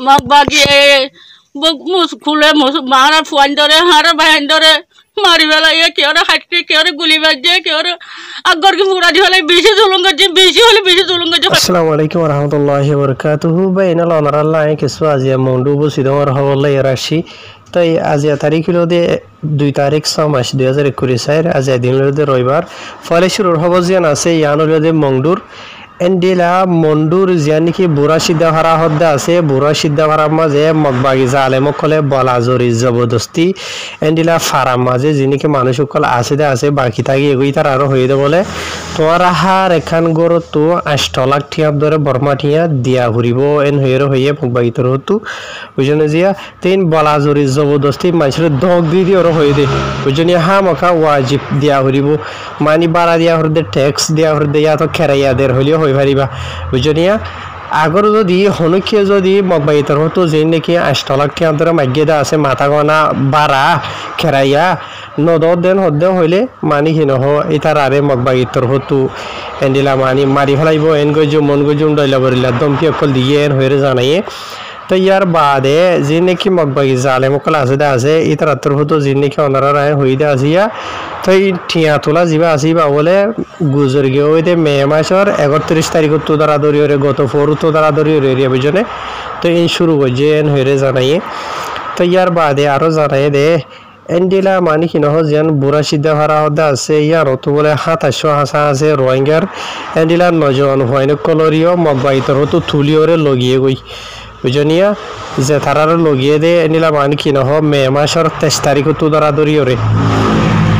Mug বাগিয়ে খুলে মারা ফুয়ান ধরে হারা বাহান ধরে মারি ফেলাইয়ে কেউরে হাঁটতে কেউরে গুলি বাজছে কেউরে আগর কি মুড়া দিয়ে ফেলাই বেশি জুলুম করছে বেশি হলে বেশি জুলুম করছে। আসসালামু আলাইকুম ওরহামতুল্লাহি ওয়াবারাকাতুহু বাইনাল অনারাল্লাহ কিছু আজিয়া মন্ডু বসিদমর হওয়াল্লাই রাশি তাই আজিয়া তারিখ হলো দে 2 তারিখ 6 মাস 2021 আজিয়া দিন হলো দে রবিবার ফলে শুরুর হব জিয়ান আছে ইয়ান হলো দে মংডুর এন্ডিলা মন্ডুর জিয়ান নাকি বুড়া সিদ্ধা ভাড়া হদ্দা আছে বুড়া সিদ্ধা ভাড়ার মাঝে মগবাগি জালেমকলে বলা জরি জবরদস্তি এন্ডিলা ফারাম মাঝে যিনিকে মানুষ সকল আছে বাকি থাকি এগুই তার আরো হয়ে দে বলে তোমার হার এখান গরো তো 8 লাখ ঠিয়া ধরে বর্মা ঠিয়া দিয়া ঘুরিব এন হয়ে মগবাগি তোর হতো বুঝনে জিয়া তিন বলা জরি জবরদস্তি মানুষের দগ দিয়ে ওরা হয়ে দে বুঝনি হা মকা ওয়াজিব দিয়া ঘুরিব মানি বাড়া দিয়া হরদে ট্যাক্স দিয়া হরদে ইয়া তো খেরাইয়া দের হলিও হয়ে পারিবা বুঝনিয়া আগর যদি হনুকিয়ে যদি মগবাইতর হতো যে নাকি 8 লাখ টাকা ধরে মাগিয়ে আছে মাথা গনা বাড়া খেরাইয়া নদর দেন হদ্দে হইলে মানি হিন হ ইতার আরে মগবাইতর হতো এন্ডিলা মানি মারি ফেলাইব এন গজু মন গজুম ডইলা বরিলা দমকি অকল দিয়ে এন হয়ে জানাইয়ে তো ইয়ার বাদে যে নাকি মগবাগি জালেমকল আছে ইতার আত্তর হতো যে নাকি অনারা রায় হইতে আসিয়া তো এই ঠিয়া তোলা যাবা আসিবা বলে গুজর গিয়ে হইতে মে মাসের 31 তারিখ তো দ্বারা দরিয়রে গত ফোর তো দ্বারা দরিয়রে এরিয়া বুঝনে তো এই শুরু করছে এন হয়ে জানাইয়ে তো ইয়ার বাদে আরো জানাই দে এন্ডিলা মানি কি নহ যেন বুড়া সিদ্ধা ভাড়া হদা আছে ইয়ার তো বলে 2700 হাসা আছে রোহিঙ্গার এন্ডিলা নজন হয়ন কলরিও মগবাইতর হতো থুলিওরে লগিয়ে গই বুঝনিয়া যে তারার লগিয়ে দে এনিলা মান কি নহ মে মাসের 23 তারিখ তো দ্বারা দরিয়রে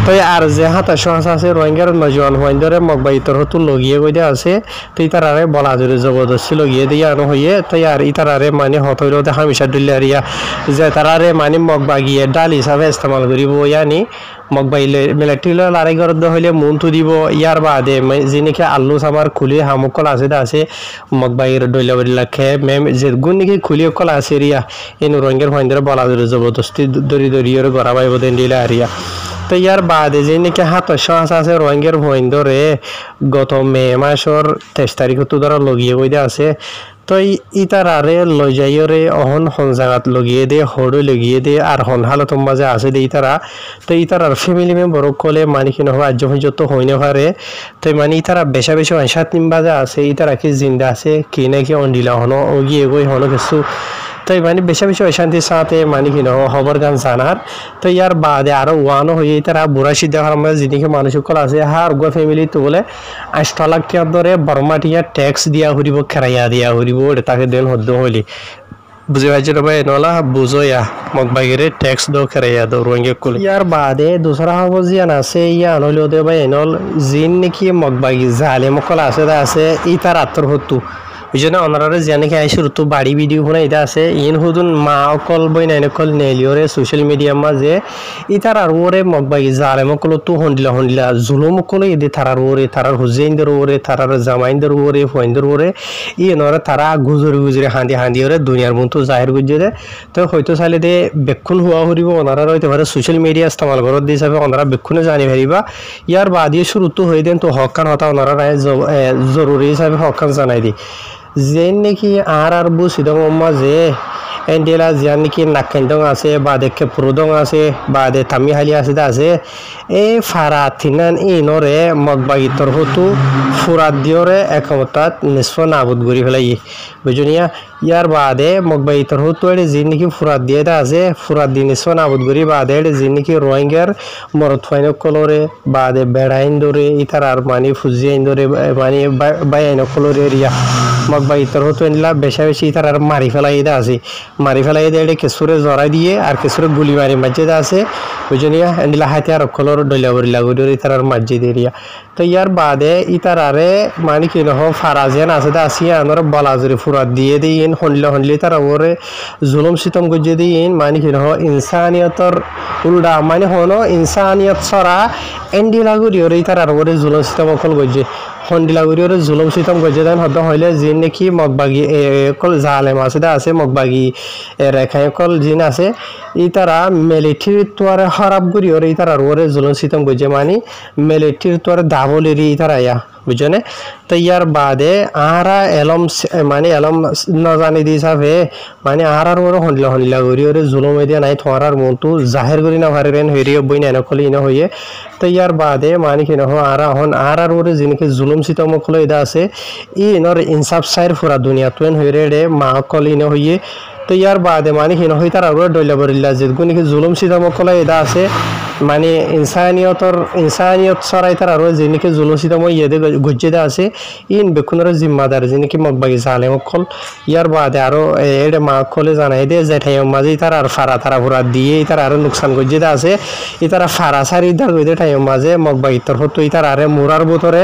তো আর যে 2700 আছে রোহিঙ্গার নজন হইন ধরে মগবাইতর হতো লগিয়ে গই দে আছে তো তারারে বলা জোরে জবরদস্তি লগিয়ে দিয়া আনো হইয়ে তো আর ইতারারে মানে হতইলো দে হামিশা দুলিয়ারিয়া যে তারারে মানে মগবাগিয়ে ডাল হিসাবে ইস্তেমাল করিব ইয়ানি মগবাইলে মিলিটারিলে লারে গরদ হইলে মনতু দিব ইয়ার বাদে যিনিকে আল্লু সামার খুলি হামুকল আছে মগবাইর ডইলাবরি লাখে মেম যে গুণ নাকি খুলি কল আছে রিয়া ইন রোহিঙ্গার হইন ধরে বলা জোরে জবরদস্তি দরিয়রে গড়াবাইব দেন দিলা আরিয়া তো ইয়ার বাদে যে নাকি 700 আছে রোহিঙ্গার হইন ধরে গত মে মাসের 23 তারিখ তো ধরা লগিয়ে গই আছে তো ইতারারে লই যাইরে অহন হন জায়গাত লগিয়ে দে হড় লগিয়ে দে আর হন হালত মাঝে আছে দে ইতারা তো ইতারার ফ্যামিলি মেম্বার কলে মানি কি নহবা আজ যত হইনে পারে তো মানে ইতারা বেশা বেশি 7 বাজে আছে ইতারা কি জিন্দা আছে কি নাকি অন্ডিলা হন ও গিয়ে গই হন কিছু তো মানে বেশা বেশি অশান্তির সাথে মানে কি নহ খবর গান জানার তো ইয়ার বাদে আরো ওয়ানো হয়ে তারা বুড়া সিদ্ধা হারাম যিনিকে মানুষ সকল আছে হার গো ফ্যামিলি তো বলে 8 লাখ টাকা ধরে বর্মাটিয়া ট্যাক্স দিয়া হরিব খেরাইয়া দিয়া হরিব তাকে দেন হদ্দ হইলি বুঝে পাইছে ভাই নলা বুঝোয়া মগবাগিরে ট্যাক্স দো খেরাইয়া দো রোহিঙ্গা কুল ইয়ার বাদে দুসরা হব জিয়ান আছে ইয়া নলিও দে ভাই নল জিন নাকি মগবাগি জালেমকল আছে ইতার আত্তর হতো বুঝনে অনারে জানিকে আইসুর তো বাড়ি ভিডিও ফোন এটা আছে ইন হুদুন মা অকল বই নাইন কল নেলিওরে সোশ্যাল মিডিয়া মাঝে ইতার আর ওরে মগবাগি জালেমকল তো হন্ডিলা জুলুমকল এদে তারার ওরে তারার হুজেইনদের ওরে তারার জামাইনদের ওরে ফইনদের ওরে ই নরে তারা গুজরে হান্দি ওরে দুনিয়ার মতো জাহির গুজরে তো হয়তো চাইলে দে বেক্ষণ হুয়া হরিব ওনারা হইতে পারে সোশ্যাল মিডিয়া ইস্তেমাল করত দি হিসাবে ওনারা বেক্ষণে জানি পারিবা ইয়ার বাদিয়ে শুরু তো হয়ে দেন তো হকান হতা ওনারা জরুরি হিসাবে হকান জানাই দি যে নাকি আর বুঝিদং মাঝে এন্ডেলা জিয়ান নাকি নাকেন্দং আছে বা দেখে পুরুদং আছে বা দে তামিহালি আছে এই ফারা থিনান ইনরে মগবাগিতর হতো ফুরাত দিয়রে একমতাত নিষ্ফ নাবুদ গড়ি ফেলাই বুঝনিয়া ইয়ার বাদে মগবাগিতর হতো এর যে নাকি ফুরাত দিয়ে আছে ফুরাত দিয়ে নিষ্ফ নাবুদ গড়ি বাদে যে নাকি রোহিঙ্গার মরত ফাইন কলরে বাদে বেড়াইন ধরে ইতার আর মানে ফুজিয়াইন ধরে মানে বাইন কলরে এরিয়া মগবাগিতর হতো এনলা বেশা বেশি ইতার আর মারি ফেলাই আছে মারি ফেলাই দিয়ে কেসুরে জড়াই দিয়ে আর কেসুরে গুলি মারি মাঝে আছে বুঝনিয়া এন্ডিলা হাতিয়ার কলর ডইলাবরি লাগুরি তার মাঝে দিয়া তো ইয়ার বাদে ইতারারে মানে কি নহ ফারাজিয়ান আছে আসিয়া আনর বলাজুরি ফুরাত দিয়ে দিন হনলি তার ওরে জুলুম সিতম গজে দিন মানে কি নহ ইনসানিয়তর উল্টা মানে হনো ইনসানিয়ত ছড়া এন্ডিলা গুরি ওরে তার ওরে জুলুম সিতম অকল গজে হন্ডিলা গুরি ওরে জুলুম সিতম গজে দেন হদ হইলে জিন নাকি মগবাগি কল জালেম আছে মগবাগি রেখায় কল জিন আছে ইতারা মিলিটারি তোয়ারে খারাপ করি ওরে ইতারা ওরে জুলুম সিতম গজে মানে মিলিটারি তোয়ারে দাবলেরি ইতারা ইয়া বুঝনে তো ইয়ার বাদে আরা এলম মানে এলম না জানি দি সাবে মানে আরার ওর হন্ডলা হন্ডলা করি ওরে জুলুম দিয়া নাই থরার মনটু জাহির করি না পারেন হইরে বই না নকলি না হইয়ে তো ইয়ার বাদে মানে কি নহ আরা হন আরার ওরে জিনকে জুলুম সিতম কল ইদা আছে ই নর ইনসাফ সাইর পুরা দুনিয়া তুন হইরে রে মা কলি না হইয়ে তো ইয়ার বাদে মানে কি নহ তার ওরে ডইলা বরিল্লা যেগুনি কি জুলুম সিতম কল ইদা আছে মানে ইনসানিয়ত সরাই তার আরো যিনিকে জুলুসিতম ইয়েদে গজ্জেদা আছে ইন বেকুনের জিম্মাদার যিনিকে মগবাগি জালেম কল ইয়ার বাদে আরো এডে মা কলে জানাই দে জেঠাই মাঝে তার আর ফারা তারা ফুরা দিয়ে তার আরো নুকসান গজ্জেদা আছে ই তারা ফারা সারি দার গইদে টাইম মাঝে মগবাগি তরফ তুই তার আরে মুরার বোতরে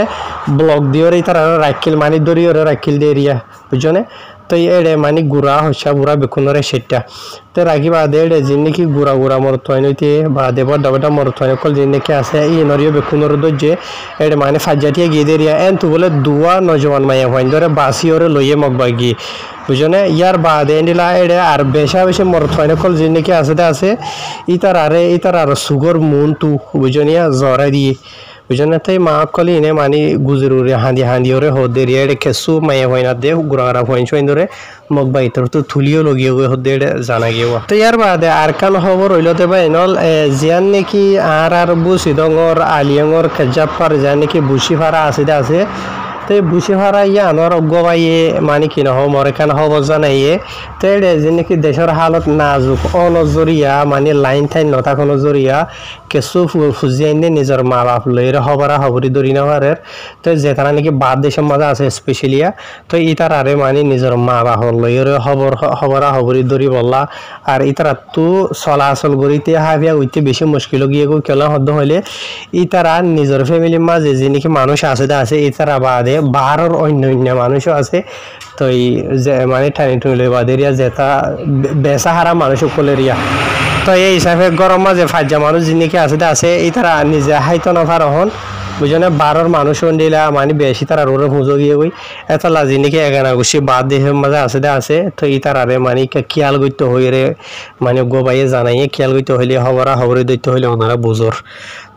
ব্লক দিয়ে তার আর রাখিল মানি দরি ওরে রাখিল দিয়ে রিয়া বুঝনে তো এডে মানে গুড়া হসা বুড়া বেকুনরে সেটা তো রাখি বাদে এডে যিনি গুড়া গুড়া মরতয় নইতে বা দেবর ডাবটা মরতয় কল যিনি আছে ই নরিও বেকুনর দজ্জে এডে মানে ফাজ্জাটিয়া গিয়ে দেরিয়া এন তু বলে দুয়া নজওয়ান মাইয়া হইন ধরে বাসি ওরে লইয়ে মগবাগি বুঝনে ইয়ার বাদে এন্ডিলা এডে আর বেশা বেশি মরতয় কল যিনি আছে ইতার আর সুগর মুন তু বুঝনিয়া জরা দিয়ে বুঝনে তাই মা কলি ইনে মানে গুজরুরে হাঁদি ওরে হদের এডে খেসু মাইয়া হইনা দে গুড়াগাড়া হইন সইন ধরে মগবা ইতর তো থুলিও লগিয়ে গিয়ে হদের জানা গিয়ে তো ইয়ার বাদে আর কান খবর হইলতে পাই নল জিয়ান নাকি আর বুসিদঙর আলিয়ঙর খেজাফার জিয়ান নাকি বুসিফারা আছে তো বুসিফারা ইয়া আনোয়ার অজ্ঞবাইয়ে মানে কি নহ মরেখান খবর জানাইয়ে তো এডে যে নাকি দেশের হালত নাজুক অনজরিয়া মানে লাইন ঠাইন নথাক নজরিয়া কেঁচু ফুজিয়াইনে নিজৰ মা বাপ লৈ হবরা হবরি দরি নেওয়ারের তো যে তারা নাকি বাদ দেশের মাঝে আছে স্পেশালিয়া তো ইতার আরে মানে নিজের মা বাপ লৈ হবরা হবরি দরি বললা আর ইতারা তো চলাচল করিতে হাবিয়া উঠতে বেশি মুশকিল গিয়ে কেলা হদ্দ হইলে ইতারা নিজের ফ্যামিলির মাঝে যে নাকি মানুষ আছে ইতারা বাদে বাহারের অন্য মানুষও আছে তো এই যে মানে ঠানি টুনি বাদেরিয়া যেটা বেসাহারা মানুষ কলেরিয়া তো এই হিসাবে গরম মাঝে ফাজ্জা মানুষ যিনিকে আছে এই তারা নিজে হাইতো নফার হন বুঝনে বারোর মানুষ দিলা মানে বেশি তারা রোরে পুজো গিয়ে গই এতলা যিনিকে এগানা গুছি বাদ দেশের মাঝে আছে তো এই তারারে মানে খেয়াল করতে হইরে মানে গোবাইয়ে জানাইয়ে খেয়াল করতে হইলে হবরা হবরে দৈতে হইলে ওনারা বুজোর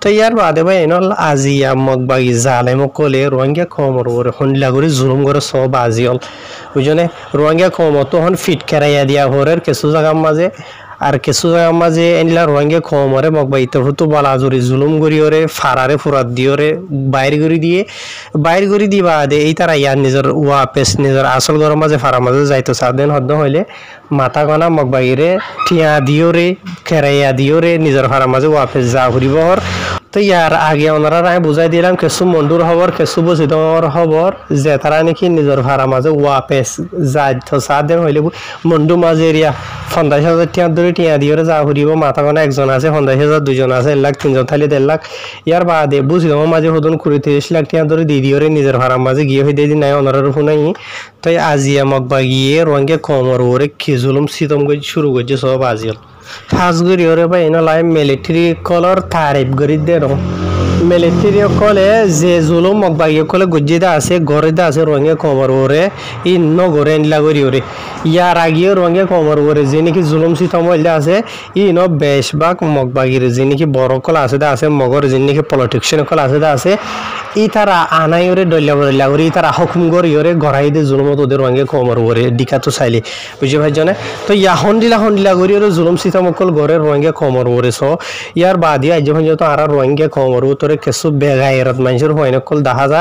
তো ইয়ার বাদে ভাই এনল আজিয়া মগবাগি জালেম কলে রোহিঙ্গা কমর ওরে হন্ডলা করে জুলুম করে সব আজিয়ল বুঝনে রোহিঙ্গা কমর তখন ফিট খেরাইয়া দিয়া হরের কিছু জায়গার মাঝে আর কিছু জায়গার মাঝে এনলা রোহিঙ্গা কমরে মগবাগি তো বালাজুরি জুলুম করি ওরে ফারারে ফুরাত দিওরে বাইর করে দিবা দে এই তারা ইয়ার নিজের ওয়াপেস নিজের আসল ঘরের মাঝে ফারার মাঝে যাইতো সাদেন হদ্দ হইলে মাথা গনা মগবাগিরে ঠিয়া দিওরে খেরাইয়া দিওরে নিজের ফারার মাঝে ওয়াপেস যা ঘুরিব তো ইয়ার আগে ওনারা আমি বুঝাই দিলাম কিছু মন্ডুর খবর কিছু বসিদর খবর যে তারা নাকি নিজের ভাড়া মাঝে ওয়াপেস যাই তো সাদেন হইলে মন্ডু মাঝে এরিয়া 50,000 টিয়া ধরে টিয়া দিয়ে যা ঘুরিব মাথা গনা একজন আছে 50,000 দুজন আছে 1 লাখ 3জন থাইলে 1.5 লাখ ইয়ার বাদে বুঝিদর মাঝে হদন 30 লাখ টিয়া ধরে দিয়ে দিয়ে নিজের ভাড়া মাঝে গিয়ে হয়ে দিয়ে নাই ওনার ফোনাই তাই আজিয়া মগবা গিয়ে রঙে কমর ওরে খিজুলুম সিতম করে শুরু করছে সব আজিয়াল ফাঁসগুড়ি ওরে ভাই এনলাই মিলিটারি কলর তারিফ করি দে মিলিটারি কলে যে জুলুম মগবাগিয়ে কলে গজ্জিদা আছে গড়েদা আছে রঙে কমর ওরে ই নগরে এনলা করি ওরে ইয়ার আগেও রঙে কমর ওরে যে নাকি জুলুম সিতম আছে ই ন বেশভাগ মগবাগির যে নাকি বড় কলা আছে মগর যে নাকি পলিটিক্সিয়ান কলা আছে ই তারা আনাই ওরে ডল্লা করে ই তারা হুকুম করি ওরে গড়াই দিয়ে জুলুমত ওদের রঙে কমর ওরে ডিকা তো চাইলে বুঝে ভাই জানে তো ইয়া হন্ডিলা করি ওরে জুলুম সিতামকল গড়ে রঙে কমর ওরে স ইয়ার বাদি আজ যখন আর রঙে কমর তোরে কিছু বেগাইরত মানুষের হয় নকল দেখা যা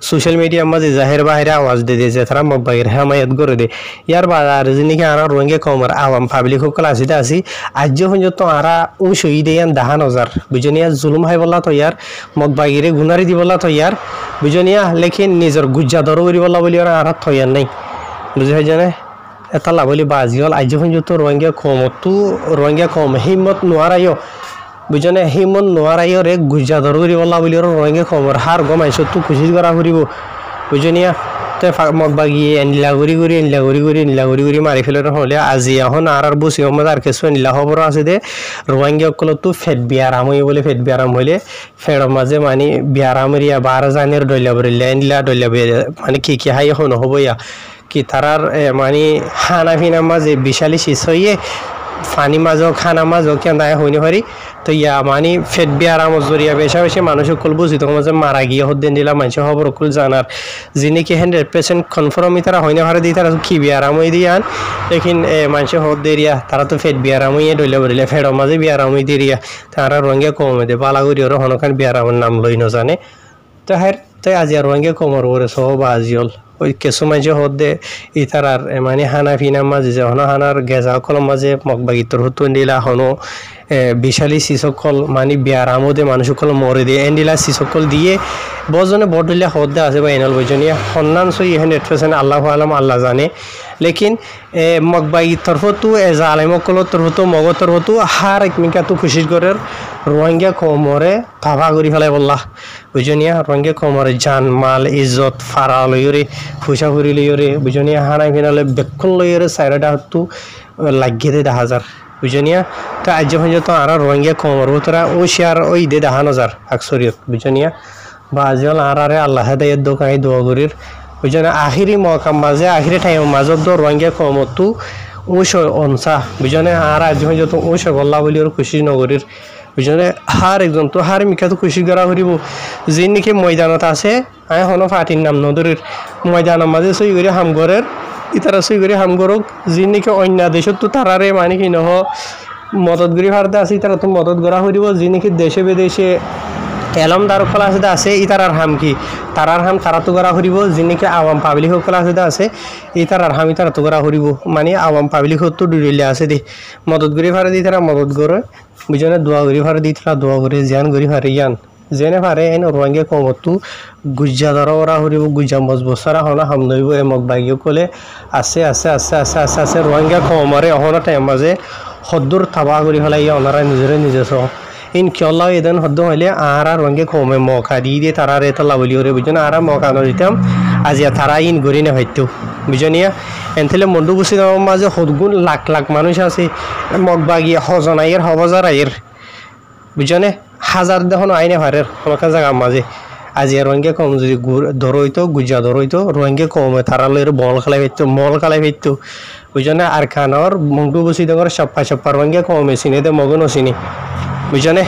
সোশ্যাল মিডিয়ার মাঝে জাহের বাহিরে আওয়াজ দিয়ে দিয়েছে তারা মগবাগির হেমায়ত করে দে ইয়ার বাদ আর যিনিকে আর রঙে কমর আওয়াম পাবলিক সকল আসি আজ যখন আরা উঁচই দিয়ে দেখা নজার বুঝনিয়া জুলুম হাই বললা তো ইয়ার মগবাগিরে গুনারি দি বললা তো ইয়ার বুঝনিয়া লেকিন নিজের গুজ্জা দর করি বললা বলি আর থয়ার নাই বুঝে হয় জানে এটা লাভলি বাজি হল আজ যখন রোহিঙ্গা কম হিম্মত নোৱাৰাইও বুঝনে হিম্মত নোৱাৰাইও রে গুজ্জা দর করি বললা বলি রোহিঙ্গা কমর হার গমাইছ তো খুশি করা ফুরিব বুঝনিয়া তো মগবাগিয়ে এনলা ঘুরি মারি ফেলে হলে আজি এখন আর বসি মধ্যে আর কিছু এনলা খবর আছে দে রোহিঙ্গা তো ফেট বিয়ারাম হয়ে বলে ফেট বিয়ারাম হইলে ফেড়র মাঝে মানে বিয়ারামেরিয়া 12 জানের ডইলা বরিলা এনলা ডইলা মানে কি হাই এখন হবো ইয়া কি তারার মানে হানা ফিনার মাঝে বিশালি শেষ হইয়ে ফানি মাজো খানা মাজো কেন্দায় হইনি পারি তো ইয়া মানে ফেট বিয়ারাম জরিয়া বেশা বেশি মানুষ সকল বুঝি তখন মাঝে মারা গিয়ে হদ্দেন দিলা মানুষ খবর সকল জানার যিনি কি 100% কনফার্ম তারা হইনি পারে দি তারা কি বিয়ারাম হই দিয়ান লেকিন মানুষ হদ দেরিয়া তারা তো ফেট বিয়ারাম হইয়ে ডইলে বলিলে ফেডো মাঝে বিয়ারাম হই দেরিয়া তারা রঙে কমে দে বালাগুড়ি ওর হনখান বিয়ারামের নাম লই ন জানে তো হ্যাঁ তাই আজি আর রঙে কমর ওরে সব আজিল ওই কিছু মাঝে হদে ইতারার মানে হানা ফিনা মাঝে যে হন হানার গেজা কলম মাঝে মগবাগিতর হতুন দিলা হনো বিশালী শিশকল মানে বিয়ার আমদে মানুষ সকল মরে দিয়ে এন্ডিলা শিশকল দিয়ে বজনে বড়দিলা হদে আছে বা এনাল বইজনিয়া সন্নান সই 100% আল্লাহ আলম আল্লাহ জানে লেকিন মগবাগি তরফতো জালেমকল তরফতো মগ তরফতো হার একমিকাতো খুশি করে রোহিঙ্গা কমরে ভাবা করি ফেলাই বললা বুঝনিয়া রোহিঙ্গা কমরে জান মাল ইজ্জত ফারা লইরে খুশা করি লইরে বুঝনিয়া হানাই ফিনালে বেক্ষণ লইরে সাইরাটা হতো লাগিয়ে দে 10,000 বুঝনিয়া তো আজ পর্যন্ত আর রোহিঙ্গা কমর তোরা ও শেয়ার ওই দে 10,000 আকসরিয়ত বুঝনিয়া বাজল আর আল্লাহ হেদায়েত দোকাই দোয়া করির বুঝনা আখিরি মকাম মাঝে আখিরি টাইম মাজত দো রোহিঙ্গা কমতো ওশো অনসা বুঝনে আর আজ পর্যন্ত ওশো গল্লা বলি ওর খুশি নগরীর বুঝনে হার একজন তো হার মিকাতো খুশি করা করিব যে নাকি ময়দানত আছে আয় হনো ফাটির নাম নদরের ময়দানের মাঝে সই করে হামগরের ইতারা সই করে হামগরক যে নাকি অন্য দেশত তো তারারে মানে কি নহ মদত গরি ভারতে আছে তারা তো মদত করা করিব যে নাকি দেশে বিদেশে এলম দারুকলা আছে ইতারার হাম কি তারার হাম তারা তো করা করিব যে নাকি আওয়াম পাবলিক সকলা আছে এই তারার হাম তারা তো করা করিব মানে আওয়াম পাবলিক তো ডুরিলে আছে দে মদত গরি ভারে দি তারা মদত করে বুঝনে দোয়া গরি ভারে দি তারা দোয়া করে জান গরি ভারে ইয়ান যেনে পারে এন রোহিঙ্গা কমতো গুজ্জা ধরা ওরা হরিব গুজ্জা মজবসারা হনা হাম নইব এ মগবাগিও কলে আছে আছে আছে আছে আছে আছে রোহিঙ্গা কমরে অহনা টাইম মাঝে হদ্দুর থাবা করি ফেলাই ওনারা নিজের ইনশাআল্লাহ এদিন হদ্দ হইলে আর রঙে কমে মকা দিয়ে তারা রেতা লাভলি ওরে বুঝুন আর মকা নদিতাম আজি তারা ইন গড়ি না হইতো বুঝনিয়া এনথেলে মন্ডু বসে মাঝে হদগুণ লাখ লাখ মানুষ আছে মগবাগিয়া হজনাইয়ের হবজারাইয়ের বুঝনে হাজার দেখুন আইনে ভারের আমাকে জায়গা মাঝে আজি রঙে কম যদি ধরইতো গুজা ধরইতো রঙে কমে তারা লইয়ের বল খেলাই ফেরতো মল খেলাই ফেরতো বুঝনে আর খানর মন্ডু বসি দেওয়ার সপ্পা রঙে কমে চিনি দে মগন চিনি বুঝনে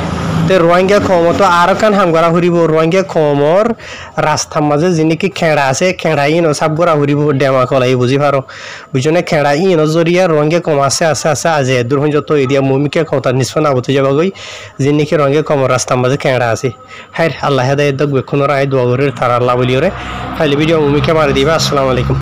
তো রোহিঙ্গা কম তো আর কান হাম করা ফুরিব রোহিঙ্গা কমর রাস্তার মাঝে যিনি খেড়া আছে খেড়া ইন সাপ করা ফুরিব ডেমা কলাই বুঝি পারো বুঝনে খেড়া ইন জরিয়া রোহিঙ্গা কম আছে আছে আছে আজি দূর যত এরিয়া মমিকে কথা নিষ্পন্ন আবতে যাবা গই যিনি রোহিঙ্গা কম রাস্তার মাঝে খেড়া আছে হ্যাঁ আল্লাহ হেদায়েত দক বেক্ষণর আয় দোয়া করে তারা আল্লাহ বলিওরে খালি ভিডিও মমিকে মারি দিবা আসসালামু আলাইকুম।